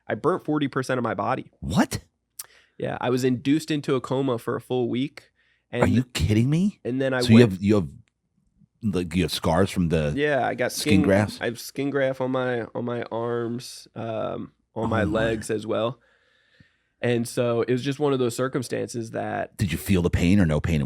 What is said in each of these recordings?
I burnt 40% of my body. What? Yeah, I was induced into a coma for a full week. And, are you kidding me? And then you have scars from the I got skin grafts. I have skin graft on my arms, on my legs as well. And so it was just one of those circumstances that. Did you feel the pain or no pain?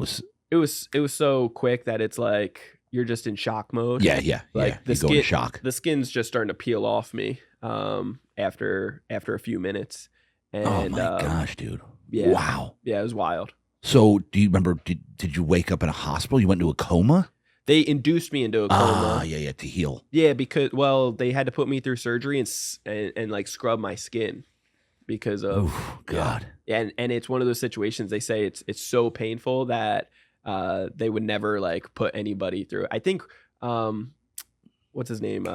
It was so quick that it's like you're just in shock mode. Yeah. Like you go into shock. The skin's just starting to peel off me after a few minutes. And, oh my gosh, dude! Yeah, wow. Yeah, it was wild. So, do you remember? Did you wake up in a hospital? You went into a coma? They induced me into a coma. Yeah, to heal. Yeah, because they had to put me through surgery and like scrub my skin because of God. Yeah, and it's one of those situations. They say it's so painful that they would never like put anybody through. I think what's his name?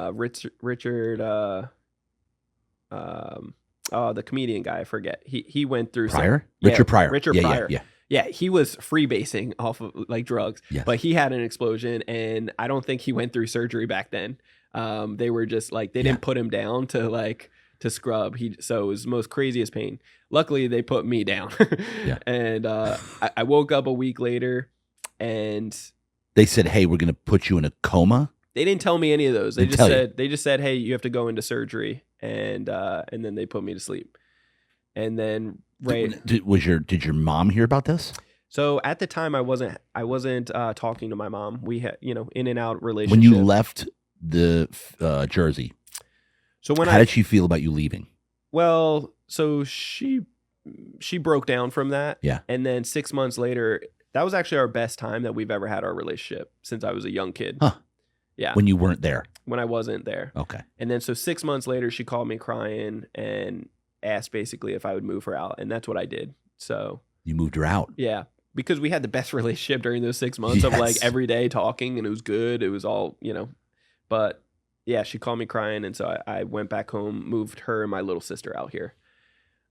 Richard. The comedian guy. I forget. He went through Pryor. Richard Pryor. Richard Pryor. Yeah, he was freebasing off of like drugs, but he had an explosion, and I don't think he went through surgery back then. They were just like they didn't put him down to scrub. So it was the most craziest pain. Luckily, they put me down, and I woke up a week later, and they said, "Hey, we're going to put you in a coma." They didn't tell me any of those. They just said, "Hey, you have to go into surgery," and then they put me to sleep, and then. Right. Did your mom hear about this? So at the time, I wasn't talking to my mom. We had in and out relationship. When you left the Jersey, so how did she feel about you leaving? Well, so she broke down from that. Yeah. And then 6 months later, that was actually our best time that we've ever had our relationship since I was a young kid. Huh. Yeah. When you weren't there. When I wasn't there. Okay. And then so 6 months later, she called me crying and asked basically if I would move her out, and that's what I did. So you moved her out. Yeah, because we had the best relationship during those 6 months of like every day talking, and it was good. It was all but yeah, she called me crying, and so I went back home, moved her and my little sister out here.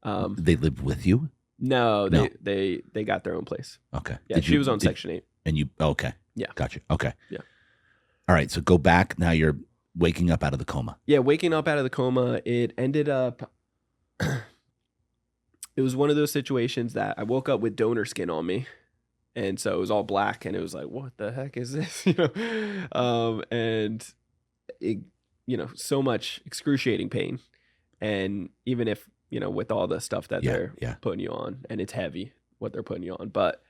They lived with you? No. They got their own place. Okay. Yeah, she was on Section 8. And you okay? Yeah, gotcha. Okay. Yeah. All right, so go back. Now you're waking up out of the coma. Yeah, waking up out of the coma. It ended up. It was one of those situations that I woke up with donor skin on me, and so it was all black, and it was like, what the heck is this? And it, so much excruciating pain, and even if with all the stuff that they're putting you on, and it's heavy what they're putting you on, but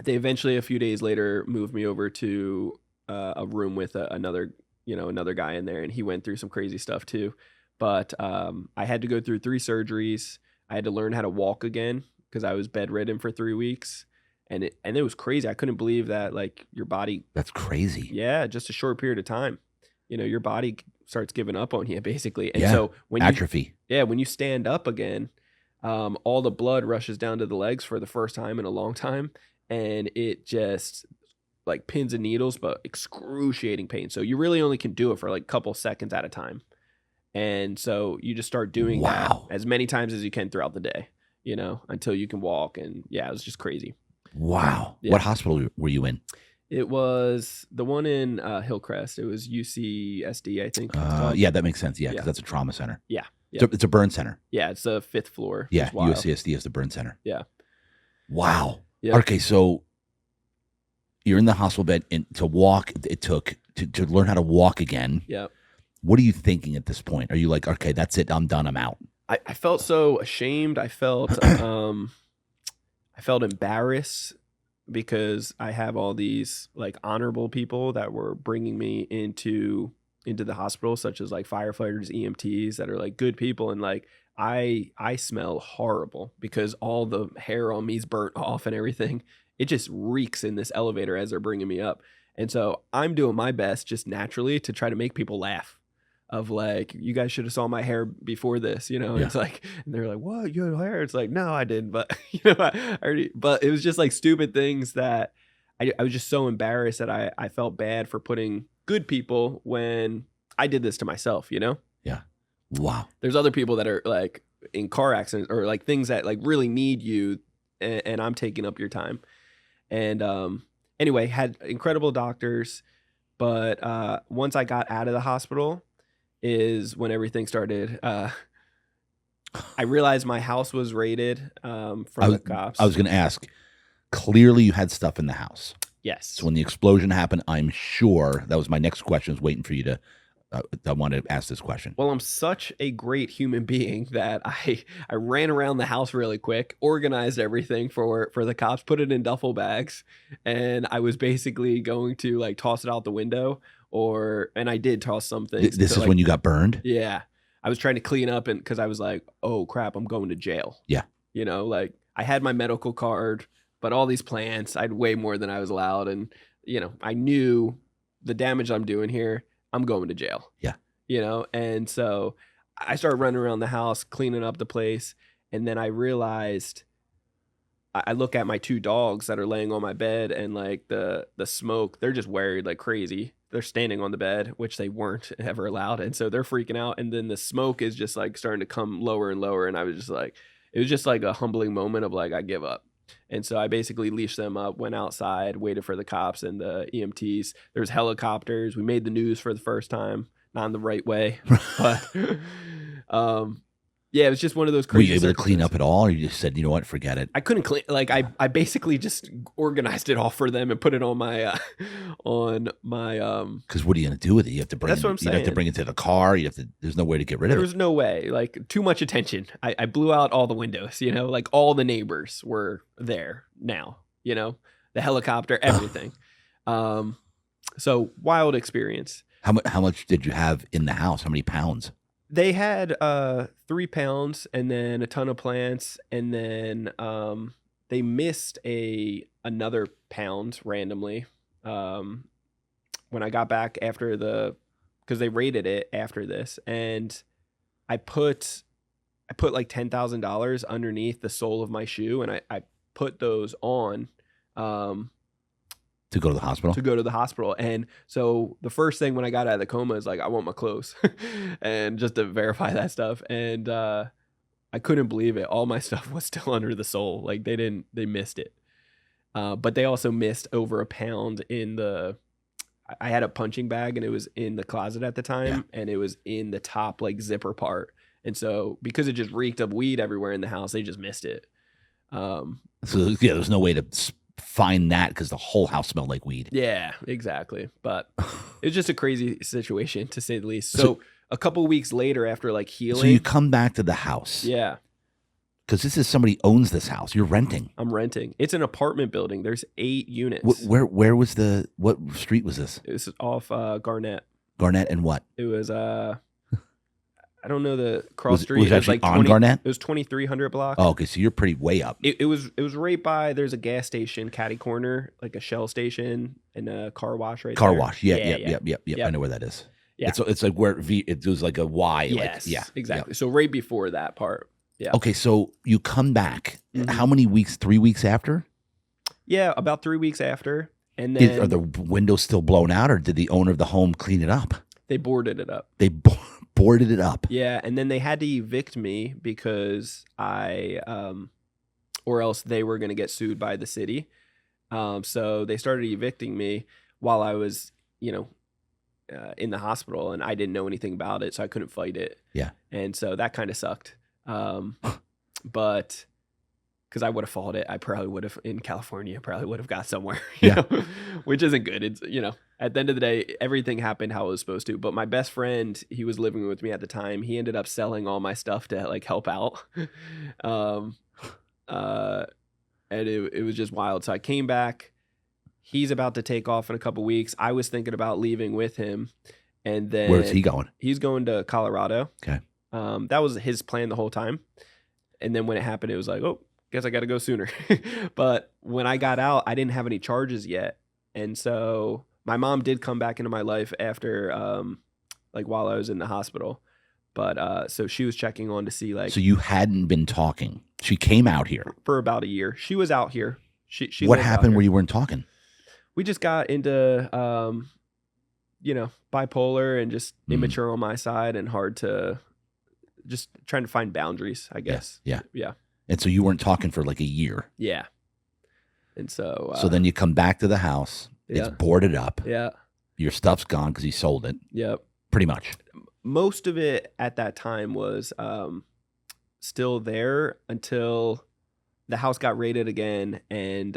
they eventually a few days later moved me over to a room with another guy in there, and he went through some crazy stuff too. But I had to go through 3 surgeries. I had to learn how to walk again because I was bedridden for 3 weeks, and it was crazy. I couldn't believe that like your body. That's crazy. Yeah, just a short period of time. Your body starts giving up on you basically, and so when atrophy. When you stand up again, all the blood rushes down to the legs for the first time in a long time, and it just like pins and needles, but excruciating pain. So you really only can do it for like a couple seconds at a time. And so you just start doing that as many times as you can throughout the day, until you can walk. And yeah, it was just crazy. Wow. Yeah. What hospital were you in? It was the one in Hillcrest. It was UCSD, I think. Yeah, that makes sense. Yeah, because that's a trauma center. Yeah. It's a burn center. Yeah, it's the 5th floor. Yeah, UCSD is the burn center. Yeah. Wow. Yep. Okay, so you're in the hospital bed, and to walk, it took to learn how to walk again. Yeah. What are you thinking at this point? Are you like, okay, that's it, I'm done, I'm out? I felt so ashamed. I felt embarrassed because I have all these like honorable people that were bringing me into the hospital, such as like firefighters, EMTs that are like good people, and like I smell horrible because all the hair on me is burnt off and everything. It just reeks in this elevator as they're bringing me up, and so I'm doing my best just naturally to try to make people laugh. Of like, you guys should have saw my hair before this, It's like, and they're like, what, you had hair? It's like, no, I didn't, but I already, but it was just like stupid things that I was just so embarrassed that I felt bad for putting good people when I did this to myself, Yeah. Wow. There's other people that are like in car accidents or like things that like really need you, and I'm taking up your time. And anyway, had incredible doctors, but once I got out of the hospital, is when everything started. I realized my house was raided from the cops. I was going to ask. Clearly, you had stuff in the house. Yes. So when the explosion happened, I'm sure that was my next question. I was waiting for you to. I want to ask this question. Well, I'm such a great human being that I ran around the house really quick, organized everything for the cops, put it in duffel bags, and I was basically going to like toss it out the window, and I did toss some things. This is when you got burned? Yeah. I was trying to clean up, and because I was like, oh crap, I'm going to jail. Yeah. You know, like I had my medical card, but all these plants, I had way more than I was allowed, and you know, I knew the damage I'm doing here. I'm going to jail. Yeah. You know, and so I started running around the house, cleaning up the place. And then I realized I look at my 2 dogs that are laying on my bed, and like the smoke, they're just worried like crazy. They're standing on the bed, which they weren't ever allowed. And so they're freaking out. And then the smoke is just like starting to come lower and lower. And I was just like, it was just like a humbling moment of like, I give up. And so I basically leashed them up, went outside, waited for the cops and the EMTs. There's helicopters. We made the news for the first time, not in the right way, but yeah, it was just one of those crazy. Were you able to clean up at all, or you just said, you know what, forget it? I couldn't clean. Like I basically just organized it all for them and put it on my Because what are you going to do with it? You have to bring. That's what I'm saying. You have to bring it to the car. You have to. There's no way to get rid of it. There was no way. Like too much attention. I blew out all the windows. You know, like all the neighbors were there now. You know, the helicopter, everything. So wild experience. How much did you have in the house? How many pounds? They had 3 pounds and then a ton of plants, and then they missed another pound randomly when I got back after because they raided it after this, and I put like $10,000 underneath the sole of my shoe, and I put those on to go to the hospital. And so the first thing when I got out of the coma is like, I want my clothes and just to verify that stuff. And I couldn't believe it. All my stuff was still under the sole. Like they missed it. But they also missed over a pound I had a punching bag, and it was in the closet at the time, and it was in the top like zipper part. And so because it just reeked of weed everywhere in the house, they just missed it. So yeah, there's no way to find that because the whole house smelled like weed. Yeah, exactly. But it was just a crazy situation, to say the least. So a couple weeks later, after like healing, so you come back to the house. Yeah, because this is somebody owns this house. You're renting. I'm renting. It's an apartment building. There's 8 units. Where was what street was this? It was off Garnett. Garnett and what? It was I don't know the cross street. Was it actually like on Garnett? It was 2300 block. Oh, okay. So you're pretty way up. It was right by. There's a gas station, catty corner, like a Shell station, and a car wash right there. Car wash. Yeah. I know where that is. Yeah. It's like where it was like a Y. Yes. Like, yeah. Exactly. Yep. So right before that part. Yeah. Okay. So you come back. Mm-hmm. How many weeks? 3 weeks after? Yeah, about 3 weeks after. And then are the windows still blown out, or did the owner of the home clean it up? They boarded it up. They boarded it up. Yeah, and then they had to evict me because or else they were going to get sued by the city. So they started evicting me while I was, in the hospital, and I didn't know anything about it, so I couldn't fight it. Yeah. And so that kind of sucked. But because I would have fought it, I probably would have in California, probably would have got somewhere, which isn't good. It's, at the end of the day, everything happened how it was supposed to. But my best friend, he was living with me at the time. He ended up selling all my stuff to like help out. And it was just wild. So I came back. He's about to take off in a couple weeks. I was thinking about leaving with him. And then where's he going? He's going to Colorado. Okay. That was his plan the whole time. And then when it happened, it was like, oh, guess I got to go sooner. But when I got out, I didn't have any charges yet. And so my mom did come back into my life after, while I was in the hospital. But so she was checking on to see like. So you hadn't been talking. She came out here for about a year. She was out here. She what happened where you weren't talking? We just got into, bipolar and just immature on my side and hard to just trying to find boundaries, I guess. Yeah. Yeah. And so you weren't talking for like a year. Yeah. And so. So then you come back to the house. Yeah. It's boarded up. Yeah. Your stuff's gone because he sold it. Yep. Pretty much. most of it at that time was still there until the house got raided again, and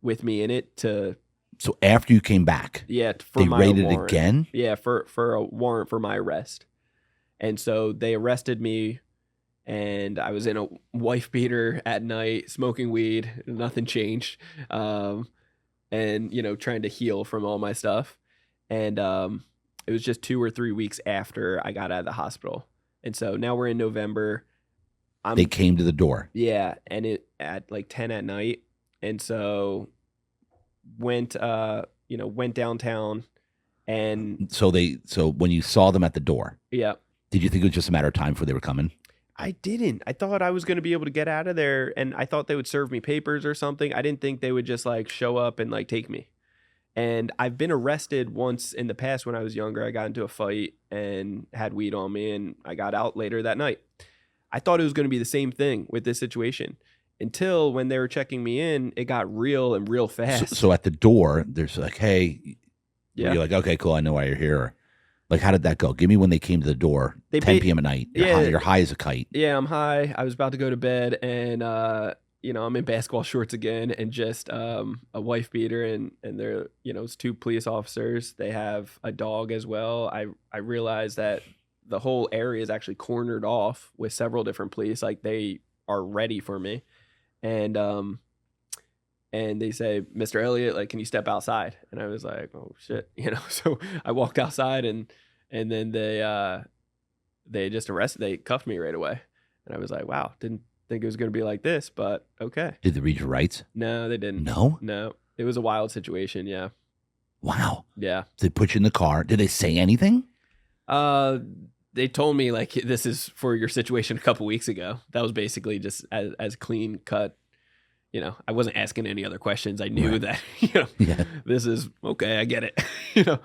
with me in it to So after you came back, yeah for they my raided warrant. again? Yeah, for a warrant for my arrest. And so they arrested me, and I was in a wife beater at night, smoking weed. Nothing changed, and trying to heal from all my stuff. And it was just 2 or 3 weeks after I got out of the hospital, and so now we're in November. They I'm came to the door. Yeah, and it at like 10 at night, and so went downtown, and So when you saw them at the door, yeah. did you think it was just a matter of time before they were coming? I didn't. I thought I was going to be able to get out of there, and I thought they would serve me papers or something. I didn't think they would just like show up and like take me. And I've been arrested once in the past when I was younger. I got into a fight and had weed on me, and I got out later that night. I thought it was going to be the same thing with this situation until when they were checking me in, it got real and real So, fast. so at the door, there's like, hey, Yeah. you're like, okay, cool, I know why you're here. Or, like, how did that go? Give me when they came to the door, They 10 ba- p.m. at night. Yeah. You're high as a kite. Yeah, I'm high. I was about to go to bed, and I'm in basketball shorts again, and just a wife beater, and they're it's two police officers. They have a dog as well. I realized that the whole area is actually cornered off with several different police. Like they are ready for me, and they say, "Mr. Elliott, like, can you step outside?" And I was like, "Oh shit," So I walked outside, and then they just they cuffed me right away, and I was like, "Wow, didn't think it was going to be like this, but okay." Did they read your rights? No, they didn't. No? No, it was a wild situation. Yeah, Wow. yeah. They put you in the car. Did they say anything? They told me like this is for your situation a couple weeks ago. That was basically just as clean cut. I wasn't asking any other questions. I knew Right. that Yeah. this is okay. I get it. you know.